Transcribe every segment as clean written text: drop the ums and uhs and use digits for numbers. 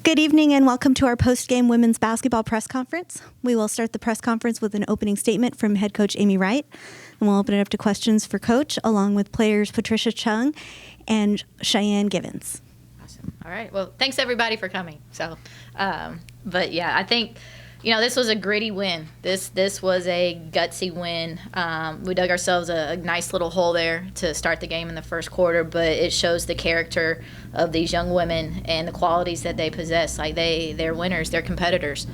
Good evening and welcome to our post-game women's basketball press conference. We will start the press conference with an opening statement from head coach Amy Wright, and we'll open it up to questions for coach along with players Patricia Chung and Cheyenne Givens. Awesome. All right. Well, thanks everybody for coming. But yeah, I think, this was a gritty win. This was a gutsy win. We dug ourselves a nice little hole there to start the game in the first quarter, but it shows the character of these young women and the qualities that they possess. Like they're winners, they're competitors.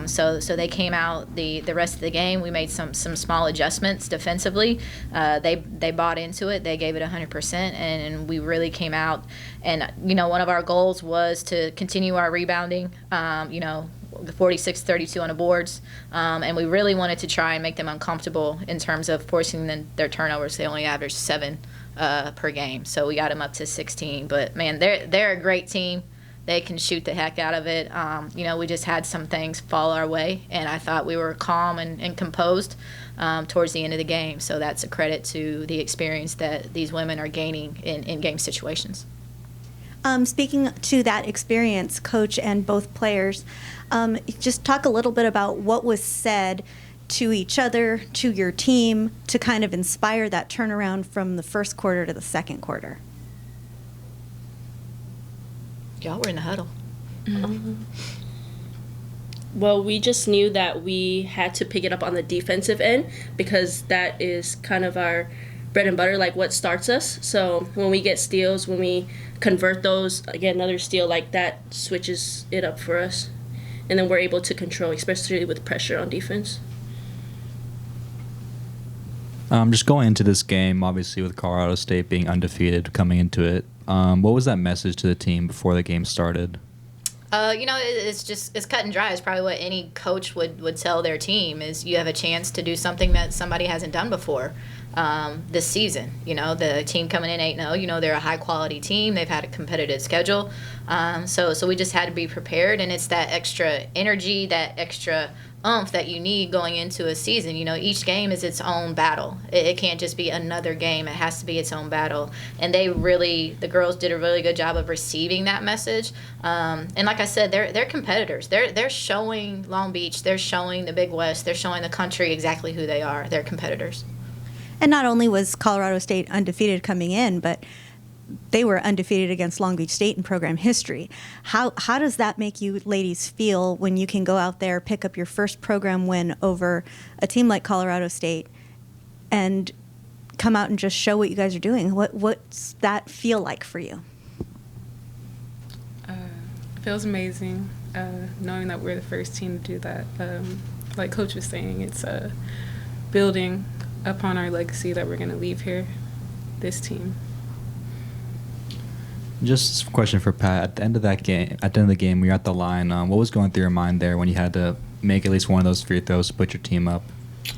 So they came out the rest of the game. We made some small adjustments defensively. They bought into it. They gave it 100%, and we really came out. And one of our goals was to continue our rebounding. 46-32 on the boards, and we really wanted to try and make them uncomfortable in terms of forcing their turnovers. They only averaged 7 per game, so we got them up to 16. But man, they're a great team. They can shoot the heck out of it. We just had some things fall our way, and I thought we were calm and composed towards the end of the game. So that's a credit to the experience that these women are gaining in game situations. Speaking to that experience, coach and both players, just talk a little bit about what was said to each other, to your team, to kind of inspire that turnaround from the first quarter to the second quarter. Y'all were in the huddle. Mm-hmm. Well, we just knew that we had to pick it up on the defensive end because that is kind of our bread and butter, like what starts us. So when we get steals, when we convert those, again, another steal like that switches it up for us. And then we're able to control, especially with pressure on defense. Just going into this game, obviously with Colorado State being undefeated coming into it, what was that message to the team before the game started? It's cut and dry. It's probably what any coach would tell their team is you have a chance to do something that somebody hasn't done before this season. The team coming in 8-0, they're a high-quality team. They've had a competitive schedule. So we just had to be prepared, and it's that extra energy, that extra oomph that you need going into a season. Each game is its own battle. It can't just be another game. It has to be its own battle. And the girls did a really good job of receiving that message. And like I said, they're competitors. They're showing Long Beach, they're showing the Big West, they're showing the country exactly who they are. They're competitors. And not only was Colorado State undefeated coming in, but they were undefeated against Long Beach State in program history. How does that make you ladies feel when you can go out there, pick up your first program win over a team like Colorado State and come out and just show what you guys are doing? What's that feel like for you? It feels amazing knowing that we're the first team to do that. Like Coach was saying, it's building upon our legacy that we're going to leave here, this team. Just a question for Pat. At the end of the game, when you're at the line, what was going through your mind there when you had to make at least one of those free throws to put your team up?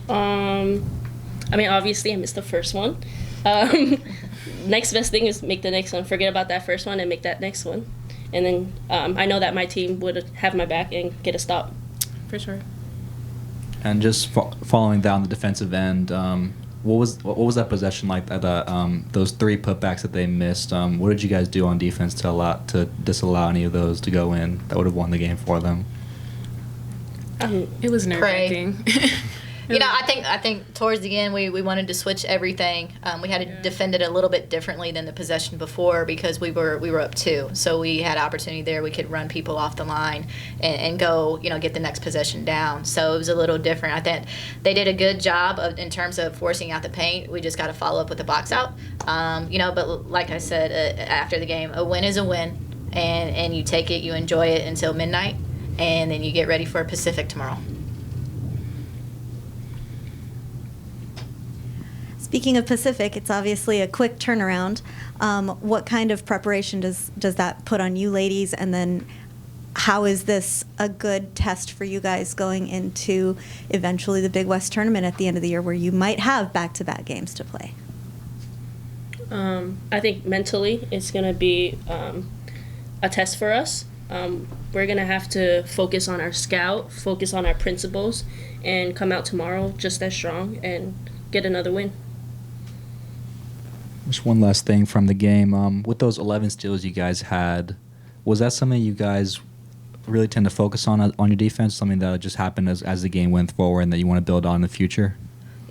Obviously I missed the first one. Next best thing is make the next one. Forget about that first one and make that next one. And then I know that my team would have my back and get a stop. For sure. And just following down the defensive end, what was that possession like? Those 3 putbacks that they missed. What did you guys do on defense to disallow any of those to go in that would have won the game for them? It was nerve-wracking. I think towards the end we wanted to switch everything. We had to defend it a little bit differently than the possession before because we were up 2, so we had opportunity there. We could run people off the line and go get the next possession down. So it was a little different. I think they did a good job in terms of forcing out the paint. We just got to follow up with the box out. But like I said after the game, a win is a win, and you take it, you enjoy it until midnight, and then you get ready for Pacific tomorrow. Speaking of Pacific, it's obviously a quick turnaround. What kind of preparation does that put on you ladies? And then how is this a good test for you guys going into eventually the Big West tournament at the end of the year where you might have back-to-back games to play? I think mentally it's going to be a test for us. We're going to have to focus on our scout, focus on our principles, and come out tomorrow just as strong and get another win. Just one last thing from the game. With those 11 steals you guys had, was that something you guys really tend to focus on your defense? Something that just happened as the game went forward and that you want to build on in the future?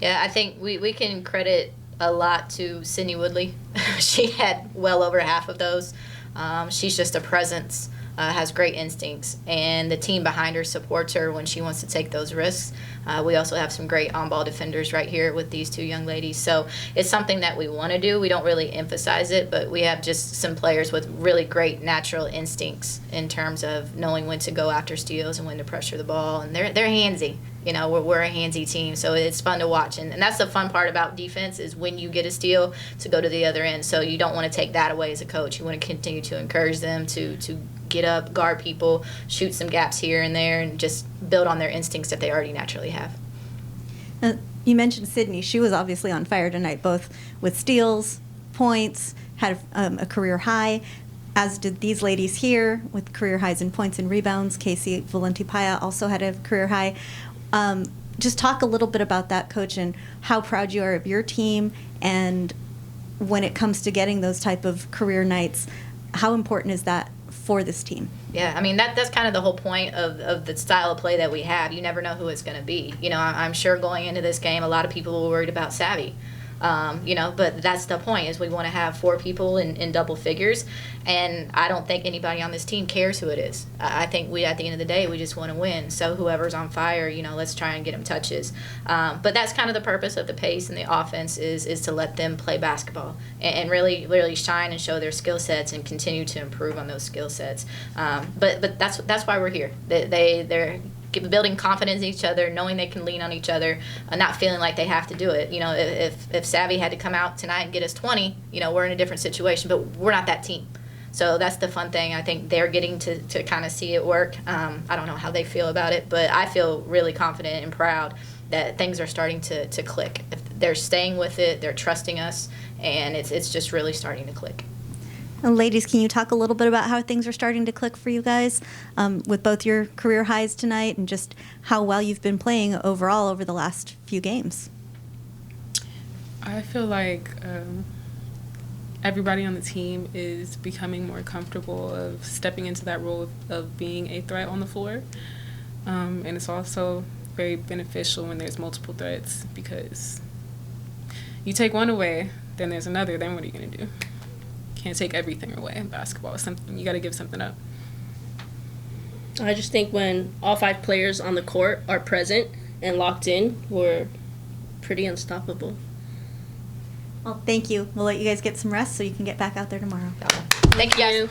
Yeah, I think we can credit a lot to Sydney Woodley. She had well over half of those. She's just a presence, has great instincts, and the team behind her supports her when she wants to take those risks. We also have some great on-ball defenders right here with these two young ladies. So it's something that we want to do. We don't really emphasize it, but we have just some players with really great natural instincts in terms of knowing when to go after steals and when to pressure the ball, and they're handsy. You know, we're a handsy team, so it's fun to watch. And that's the fun part about defense is when you get a steal to go to the other end. So you don't want to take that away as a coach. You want to continue to encourage them to get up, guard people, shoot some gaps here and there, and just build on their instincts that they already naturally have. You mentioned Sydney. She was obviously on fire tonight, both with steals, points, had a career high, as did these ladies here with career highs in points and rebounds. Casey Valentipaya also had a career high. Just talk a little bit about that, Coach, and how proud you are of your team, and when it comes to getting those type of career nights, how important is that for this team? Yeah, I mean, that's kind of the whole point of the style of play that we have. You never know who it's going to be. You know, I'm sure going into this game, a lot of people were worried about Savvy. You know, but that's the point is we want to have 4 people in double figures, and I don't think anybody on this team cares who it is. I think we, at the end of the day, we just want to win. So whoever's on fire, you know, let's try and get them touches. But that's kind of the purpose of the pace and the offense is to let them play basketball and really shine and show their skill sets and continue to improve on those skill sets. But that's why we're here. They're building confidence in each other, knowing they can lean on each other, not feeling like they have to do it. You know, if Savvy had to come out tonight and get us 20, you know, we're in a different situation, but we're not that team. So that's the fun thing. I think they're getting to kind of see it work. I don't know how they feel about it, but I feel really confident and proud that things are starting to click. If they're staying with it, they're trusting us, and it's just really starting to click. And ladies, can you talk a little bit about how things are starting to click for you guys with both your career highs tonight and just how well you've been playing overall over the last few games? I feel like everybody on the team is becoming more comfortable of stepping into that role of being a threat on the floor. And it's also very beneficial when there's multiple threats because you take one away, then there's another, then what are you going to do? Can't take everything away in basketball. It's something you got to give something up. I just think when all 5 players on the court are present and locked in, we're pretty unstoppable. Well, thank you. We'll let you guys get some rest so you can get back out there tomorrow. Thank you, guys.